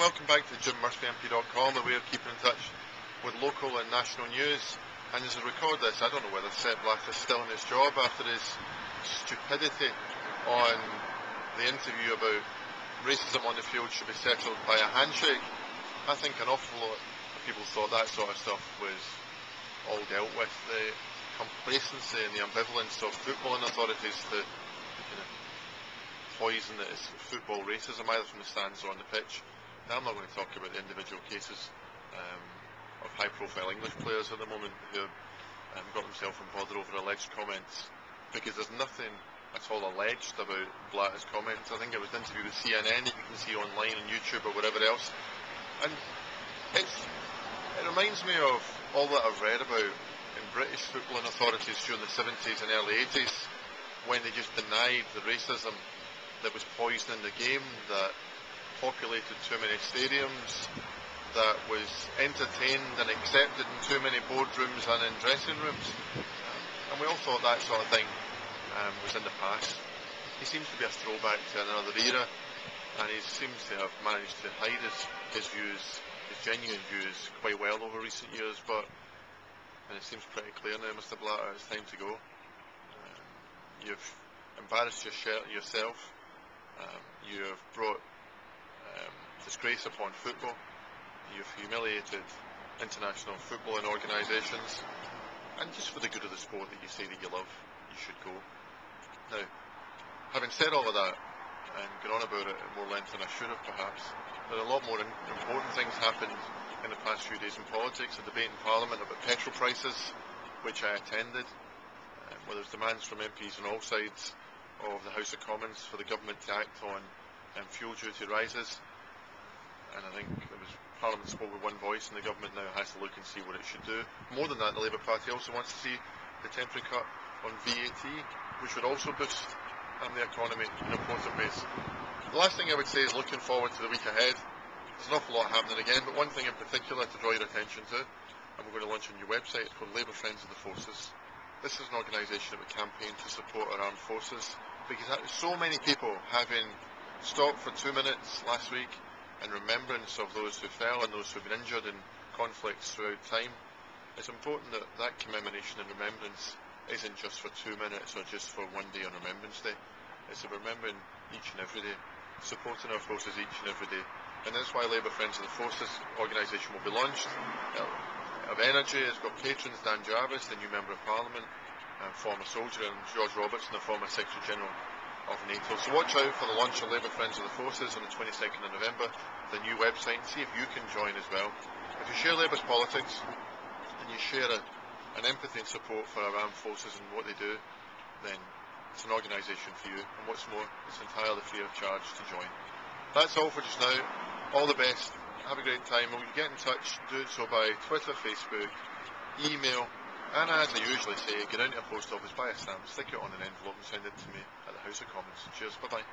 welcome back to JimMurphyMP.com, a way of keeping in touch with local and national news. And as I record this, I don't know whether Sepp Blatter is still in his job after his stupidity on the interview about racism on the field should be settled by a handshake. I think an awful lot of people thought that sort of stuff was all dealt with. The complacency and the ambivalence of footballing authorities to poison that is football racism, either from the stands or on the pitch. Now, I'm not going to talk about the individual cases of high-profile English players at the moment who got themselves in bother over alleged comments, because there's nothing at all alleged about Blatter's comments. I think it was an interview with CNN that you can see online on YouTube or whatever else, and it reminds me of all that I've read about in British footballing authorities during the 70s and early 80s, when they just denied the racism that was poisoning the game, that populated too many stadiums, that was entertained and accepted in too many boardrooms and in dressing rooms. And we all thought that sort of thing was in the past. He seems to be a throwback to another era, and he seems to have managed to hide his views, his genuine views, quite well over recent years. And it seems pretty clear now, Mr. Blatter, it's time to go. You've embarrassed yourself. You have brought disgrace upon football. You've humiliated international footballing organisations, and just for the good of the sport that you say that you love, you should go. Now, having said all of that, and gone on about it at more length than I should have perhaps, there are a lot more important things happened in the past few days in politics. A debate in Parliament about petrol prices, which I attended, where there's demands from MPs on all sides of the House of Commons for the government to act on fuel duty rises. And I think it was Parliament spoke with one voice, and the government now has to look and see what it should do. More than that, the Labour Party also wants to see the temporary cut on VAT, which would also boost the economy in important ways. The last thing I would say is looking forward to the week ahead. There's an awful lot happening again, but one thing in particular to draw your attention to, and we're going to launch a new website, it's called Labour Friends of the Forces. This is an organisation that would campaign to support our armed forces, because so many people having stopped for 2 minutes last week in remembrance of those who fell and those who have been injured in conflicts throughout time. It's important that that commemoration and remembrance isn't just for 2 minutes or just for one day on Remembrance Day. It's about remembering each and every day, supporting our forces each and every day. And that's why Labour Friends of the Forces organisation will be launched. Of Energy, it's got patrons Dan Jarvis, the new Member of Parliament, and former soldier, and George Robertson, the former Secretary General of NATO. So watch out for the launch of Labour Friends of the Forces on the 22nd of November, the new website, and see if you can join as well. If you share Labour's politics and you share an empathy and support for our armed forces and what they do, then it's an organisation for you, and what's more, it's entirely free of charge to join. That's all for just now. All the best, have a great time, and when you get in touch, do so by Twitter, Facebook, email, and as I usually say, get into a post office, buy a stamp, stick it on an envelope and send it to me at the House of Commons. Cheers, bye bye.